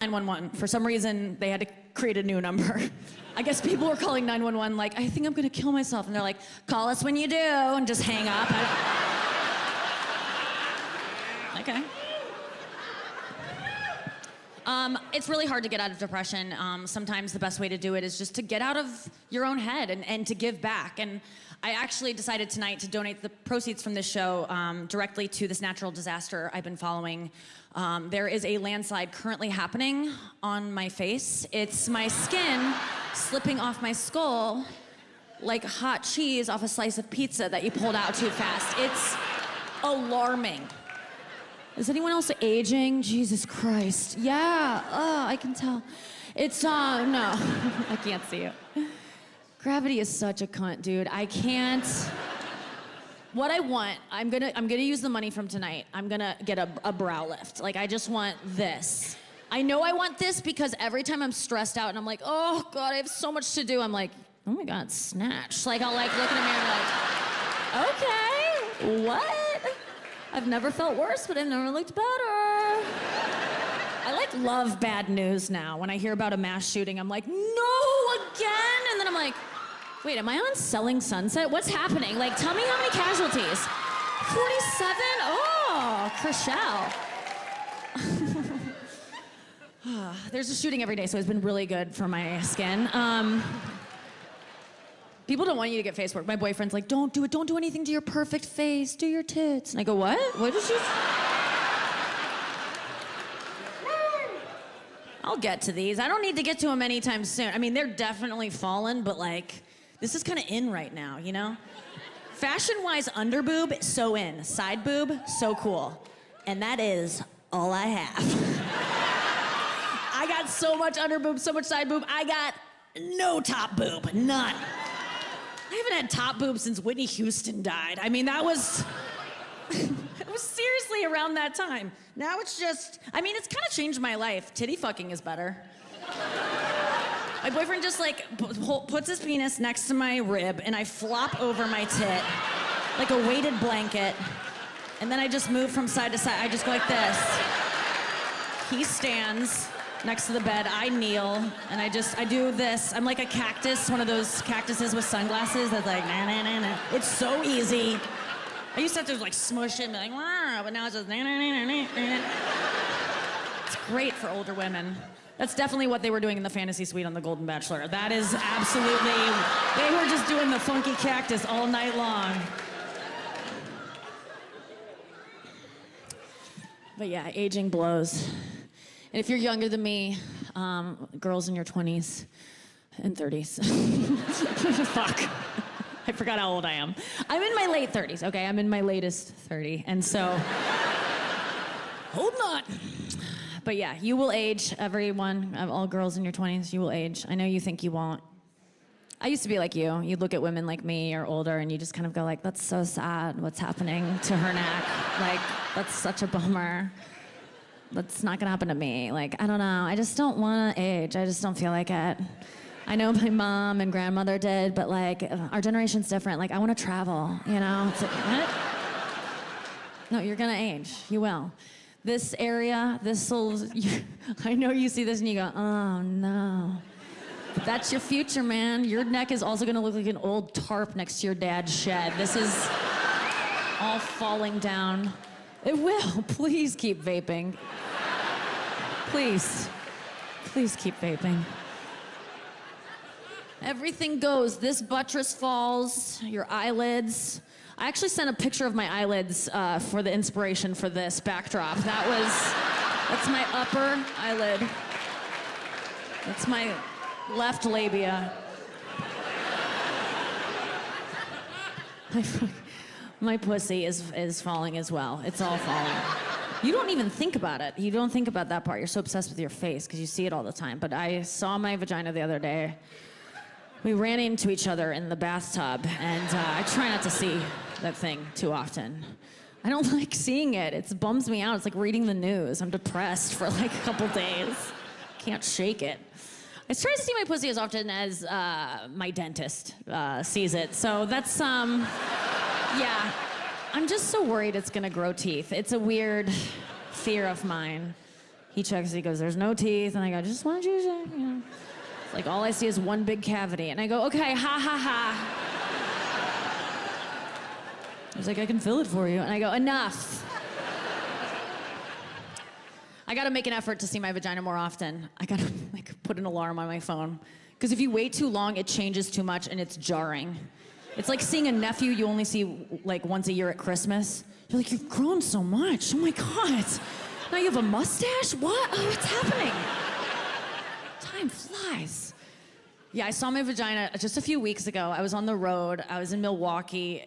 911. For some reason, they had to create a new number. I guess people were calling 911 like, I think I'm gonna kill myself. And they're like, call us when you do, and just hang up. Okay. It's really hard to get out of depression. Sometimes the best way to do it is just to get out of your own head and to give back. And I actually decided tonight to donate the proceeds from this show directly to this natural disaster I've been following. There is a landslide currently happening on my face. It's my skin slipping off my skull like hot cheese off a slice of pizza that you pulled out too fast. It's alarming. Is anyone else aging? Jesus Christ. Yeah, I can tell. It's, no, I can't see it. Gravity is such a cunt, dude. I can't. What I want, I'm gonna use the money from tonight. I'm gonna get a brow lift. Like, I just want this. I know I want this because every time I'm stressed out and I'm like, oh God, I have so much to do, I'm like, oh my God, snatch. Like, I'll like look in the mirror and be like, okay, what? I've never felt worse, but I've never looked better. I like love bad news now. When I hear about a mass shooting, I'm like, no, again? And then I'm like, wait, am I on Selling Sunset? What's happening? Like, tell me how many casualties. 47? Oh, Chriselle. There's a shooting every day, so it's been really good for my skin. People don't want you to get face work. My boyfriend's like, don't do it. Don't do anything to your perfect face. Do your tits. And I go, what? What did you say? I'll get to these. I don't need to get to them anytime soon. I mean, they're definitely fallen, but like, this is kind of in right now, you know? Fashion-wise, under boob, so in. Side boob, so cool. And that is all I have. I got so much under boob, so much side boob. I got no top boob, none. I haven't had top boob since Whitney Houston died. I mean, that was, it was seriously around that time. Now it's just, I mean, it's kind of changed my life. Titty fucking is better. My boyfriend just like puts his penis next to my rib and I flop over my tit like a weighted blanket. And then I just move from side to side. I just go like this. He stands next to the bed, I kneel, and I do this. I'm like a cactus, one of those cactuses with sunglasses that's like, na na na na. It's so easy. I used to have to like smush it and be like, wah, but now it's just na na na na na. It's great for older women. That's definitely what they were doing in the fantasy suite on The Golden Bachelor. That is absolutely, they were just doing the funky cactus all night long. But yeah, aging blows. And if you're younger than me, girls in your 20s and 30s. Fuck. I forgot how old I am. I'm in my late 30s, okay? I'm in my latest 30. And so, hold on. But yeah, you will age, everyone, all girls in your 20s, you will age. I know you think you won't. I used to be like you. You'd look at women like me or older and you just kind of go like, that's so sad what's happening to her neck. Like, that's such a bummer. That's not gonna happen to me. Like, I don't know. I just don't wanna age. I just don't feel like it. I know my mom and grandmother did, but like, our generation's different. Like, I wanna travel, you know? It's like, what? No, you're gonna age. You will. This area, I know you see this and you go, oh no. But that's your future, man. Your neck is also gonna look like an old tarp next to your dad's shed. This is all falling down. It will. Please keep vaping. Please. Please keep vaping. Everything goes. This buttress falls, your eyelids. I actually sent a picture of my eyelids for the inspiration for this backdrop. That's my upper eyelid. That's my left labia. My pussy is falling as well. It's all falling. You don't even think about it. You don't think about that part. You're so obsessed with your face because you see it all the time. But I saw my vagina the other day. We ran into each other in the bathtub, and I try not to see that thing too often. I don't like seeing it. It bums me out. It's like reading the news. I'm depressed for like a couple days. Can't shake it. I try to see my pussy as often as my dentist sees it. So that's, yeah. I'm just so worried it's gonna grow teeth. It's a weird fear of mine. He checks, he goes, there's no teeth. And I go, just want you to check, you know. It's like, all I see is one big cavity. And I go, okay, ha, ha, ha. He's like, I can fill it for you. And I go, enough. I gotta make an effort to see my vagina more often. I gotta like put an alarm on my phone. Because if you wait too long, it changes too much and it's jarring. It's like seeing a nephew you only see like once a year at Christmas. You're like, you've grown so much. Oh my God. Now you have a mustache? What? Oh, what's happening? Time flies. Yeah, I saw my vagina just a few weeks ago. I was on the road. I was in Milwaukee.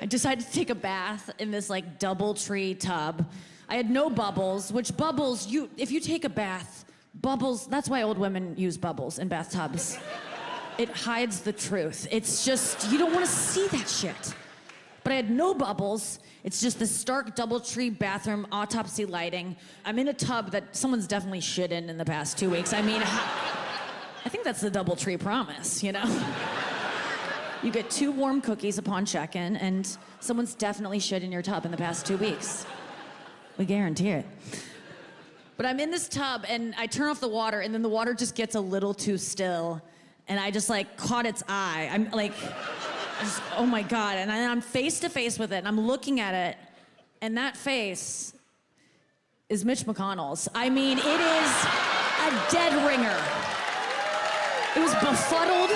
I decided to take a bath in this like DoubleTree tub. I had no bubbles, which bubbles, if you take a bath, bubbles, that's why old women use bubbles in bathtubs. It hides the truth. It's just, you don't want to see that shit. But I had no bubbles. It's just this stark DoubleTree bathroom, autopsy lighting. I'm in a tub that someone's definitely shit in the past 2 weeks. I mean, I think that's the DoubleTree promise, you know? You get 2 warm cookies upon check-in, and someone's definitely shit in your tub in the past 2 weeks. We guarantee it. But I'm in this tub, and I turn off the water, and then the water just gets a little too still, and I just, like, caught its eye. I'm, like, just, oh, my God. And I'm face-to-face with it, and I'm looking at it, and that face is Mitch McConnell's. I mean, it is a dead ringer. It was befuddled,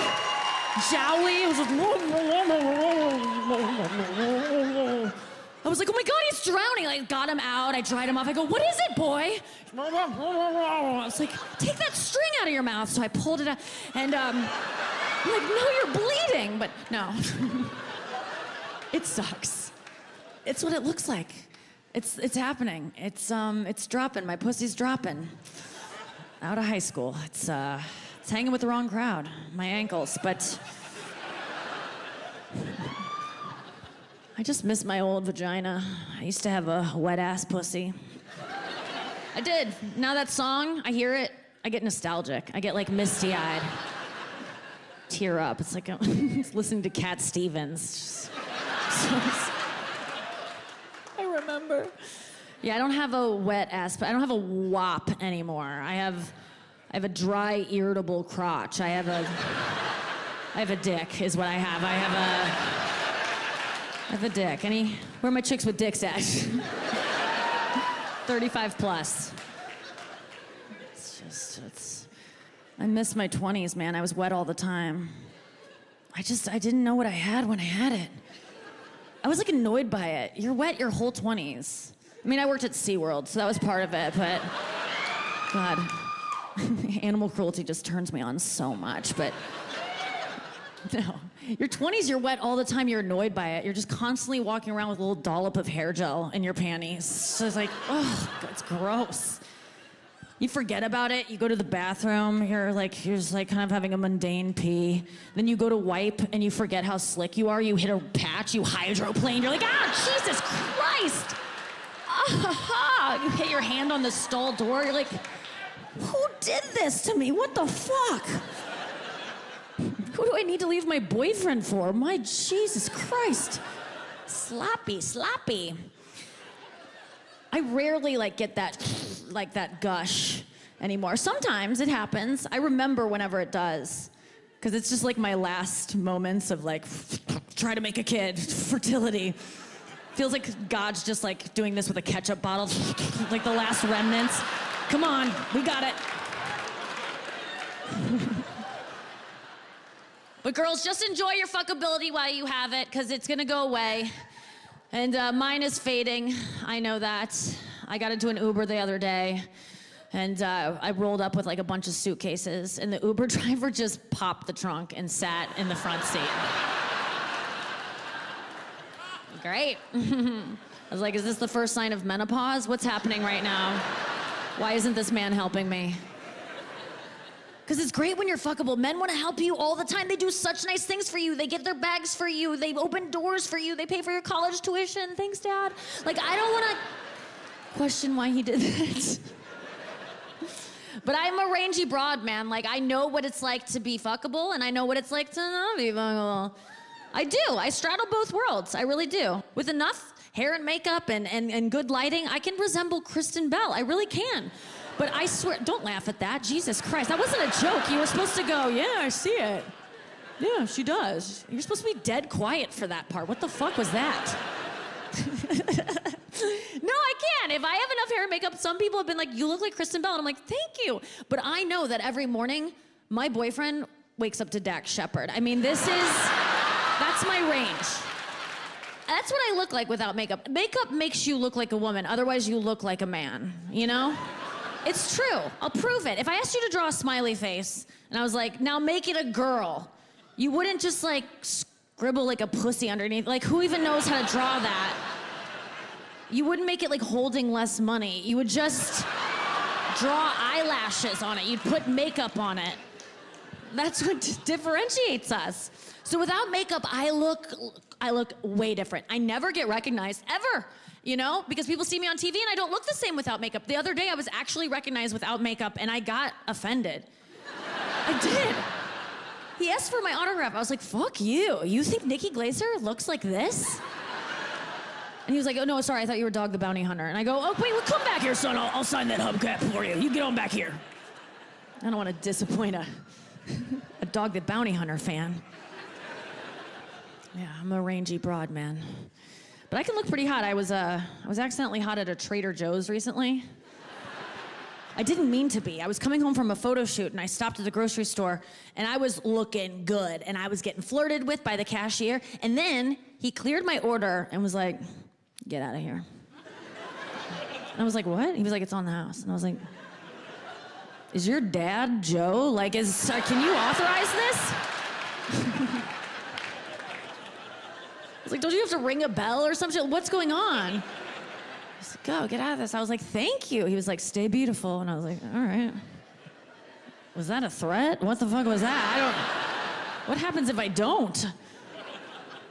jowly. It was just... I was like, oh my God, he's drowning. I got him out, I dried him off. I go, what is it, boy? I was like, take that string out of your mouth. So I pulled it out, and I'm like, no, you're bleeding. But no, it sucks. It's what it looks like. It's happening. It's dropping, my pussy's dropping. Out of high school, it's hanging with the wrong crowd, my ankles, but I just miss my old vagina. I used to have a wet-ass pussy. I did. Now that song, I hear it, I get nostalgic. I get, like, misty-eyed. Tear up. It's like it's listening to Cat Stevens. I remember. Yeah, I don't have a wet-ass, but I don't have a WAP anymore. I have a dry, irritable crotch. I have a dick, is what I have. I have a dick. Where are my chicks with dicks at? 35 plus. I miss my 20s, man. I was wet all the time. I didn't know what I had when I had it. I was like annoyed by it. You're wet your whole 20s. I mean, I worked at SeaWorld, so that was part of it, but God, animal cruelty just turns me on so much, but no. Your 20s, you're wet all the time, you're annoyed by it. You're just constantly walking around with a little dollop of hair gel in your panties. So it's like, oh, it's gross. You forget about it, you go to the bathroom, you're just like kind of having a mundane pee. Then you go to wipe and you forget how slick you are. You hit a patch, you hydroplane, you're like, ah, Jesus Christ! You hit your hand on the stall door, you're like, who did this to me? What the fuck? Who do I need to leave my boyfriend for? My Jesus Christ. Sloppy. I rarely get that gush anymore. Sometimes it happens. I remember whenever it does. Because it's just like my last moments of try to make a kid, fertility. Feels like God's just doing this with a ketchup bottle, like the last remnants. Come on, we got it. But girls, just enjoy your fuckability while you have it, because it's gonna go away. And mine is fading, I know that. I got into an Uber the other day, and I rolled up with a bunch of suitcases, and the Uber driver just popped the trunk and sat in the front seat. Great. I was like, is this the first sign of menopause? What's happening right now? Why isn't this man helping me? Because it's great when you're fuckable. Men want to help you all the time. They do such nice things for you. They get their bags for you. They open doors for you. They pay for your college tuition. Thanks, Dad. I don't want to question why he did that. But I'm a rangy broad, man. I know what it's like to be fuckable, and I know what it's like to not be fuckable. I do. I straddle both worlds. I really do. With enough hair and makeup and good lighting, I can resemble Kristen Bell. I really can. But I swear, don't laugh at that. Jesus Christ, that wasn't a joke. You were supposed to go, yeah, I see it. Yeah, she does. You're supposed to be dead quiet for that part. What the fuck was that? No, I can't. If I have enough hair and makeup, some people have been like, you look like Kristen Bell. And I'm like, thank you. But I know that every morning, my boyfriend wakes up to Dax Shepard. I mean, that's my range. That's what I look like without makeup. Makeup makes you look like a woman. Otherwise, you look like a man, you know? It's true. I'll prove it. If I asked you to draw a smiley face, and I was like, now make it a girl, you wouldn't just like scribble like a pussy underneath. Like, who even knows how to draw that? You wouldn't make it like holding less money. You would just draw eyelashes on it. You'd put makeup on it. That's what differentiates us. So without makeup, I look way different. I never get recognized, ever, you know? Because people see me on TV and I don't look the same without makeup. The other day, I was actually recognized without makeup and I got offended. I did. He asked for my autograph. I was like, fuck you. You think Nikki Glaser looks like this? And he was like, oh, no, sorry, I thought you were Dog the Bounty Hunter. And I go, oh, wait, well, come back here, son. I'll sign that hubcap for you. You get on back here. I don't want to disappoint a Dog the Bounty Hunter fan. Yeah, I'm a rangy broad, man. But I can look pretty hot. I was accidentally hot at a Trader Joe's recently. I didn't mean to be. I was coming home from a photo shoot and I stopped at the grocery store and I was looking good and I was getting flirted with by the cashier. And then he cleared my order and was like, get out of here. And I was like, what? He was like, it's on the house. And I was like, is your dad Joe? Like, can you authorize this? I was like, don't you have to ring a bell or something? What's going on? He's like, go, get out of this. I was like, thank you. He was like, stay beautiful. And I was like, all right. Was that a threat? What the fuck was that? What happens if I don't?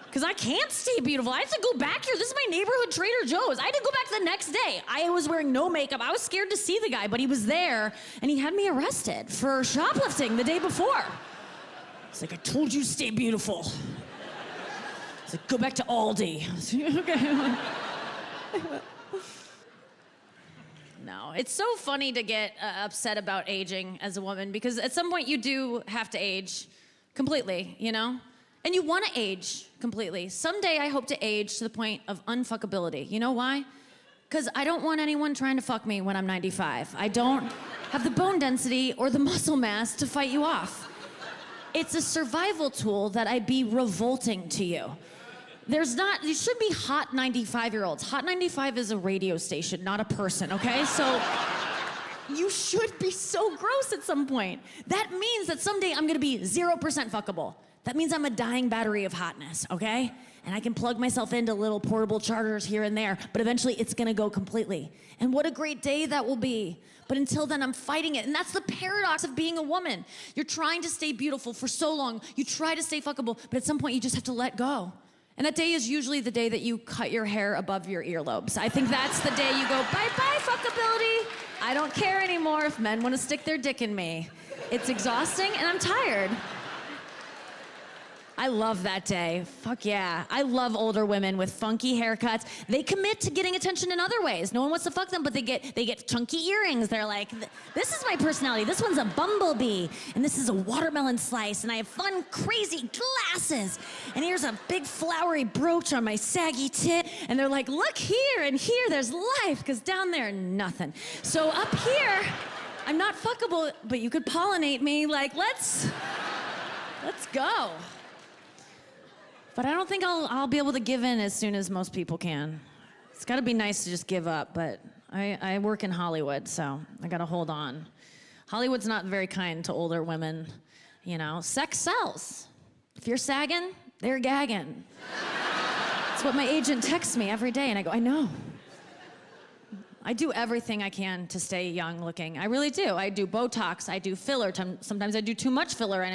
Because I can't stay beautiful. I have to go back here. This is my neighborhood Trader Joe's. I had to go back the next day. I was wearing no makeup. I was scared to see the guy, but he was there, and he had me arrested for shoplifting the day before. He's like, I told you to stay beautiful. He's like, go back to Aldi. I was like, okay. No, it's so funny to get upset about aging as a woman because at some point you do have to age completely, you know? And you want to age completely. Someday I hope to age to the point of unfuckability. You know why? Because I don't want anyone trying to fuck me when I'm 95. I don't have the bone density or the muscle mass to fight you off. It's a survival tool that I'd be revolting to you. You should be hot 95-year-olds. Hot 95 is a radio station, not a person, okay? So you should be so gross at some point. That means that someday I'm gonna be 0% fuckable. That means I'm a dying battery of hotness, okay? And I can plug myself into little portable chargers here and there, but eventually it's gonna go completely. And what a great day that will be. But until then, I'm fighting it. And that's the paradox of being a woman. You're trying to stay beautiful for so long. You try to stay fuckable, but at some point you just have to let go. And that day is usually the day that you cut your hair above your earlobes. I think that's the day you go, bye-bye, fuckability. I don't care anymore if men want to stick their dick in me. It's exhausting, and I'm tired. I love that day. Fuck yeah. I love older women with funky haircuts. They commit to getting attention in other ways. No one wants to fuck them, but they get chunky earrings. They're like, this is my personality. This one's a bumblebee, and this is a watermelon slice, and I have fun, crazy glasses. And here's a big flowery brooch on my saggy tit. And they're like, look here, and here, there's life, because down there, nothing. So up here, I'm not fuckable, but you could pollinate me. Like, let's go. But I don't think I'll be able to give in as soon as most people can. It's gotta be nice to just give up, but I work in Hollywood, so I gotta hold on. Hollywood's not very kind to older women, you know. Sex sells. If you're sagging, they're gagging. That's what my agent texts me every day, and I go, I know. I do everything I can to stay young looking. I really do. I do Botox, I do filler. Sometimes I do too much filler, and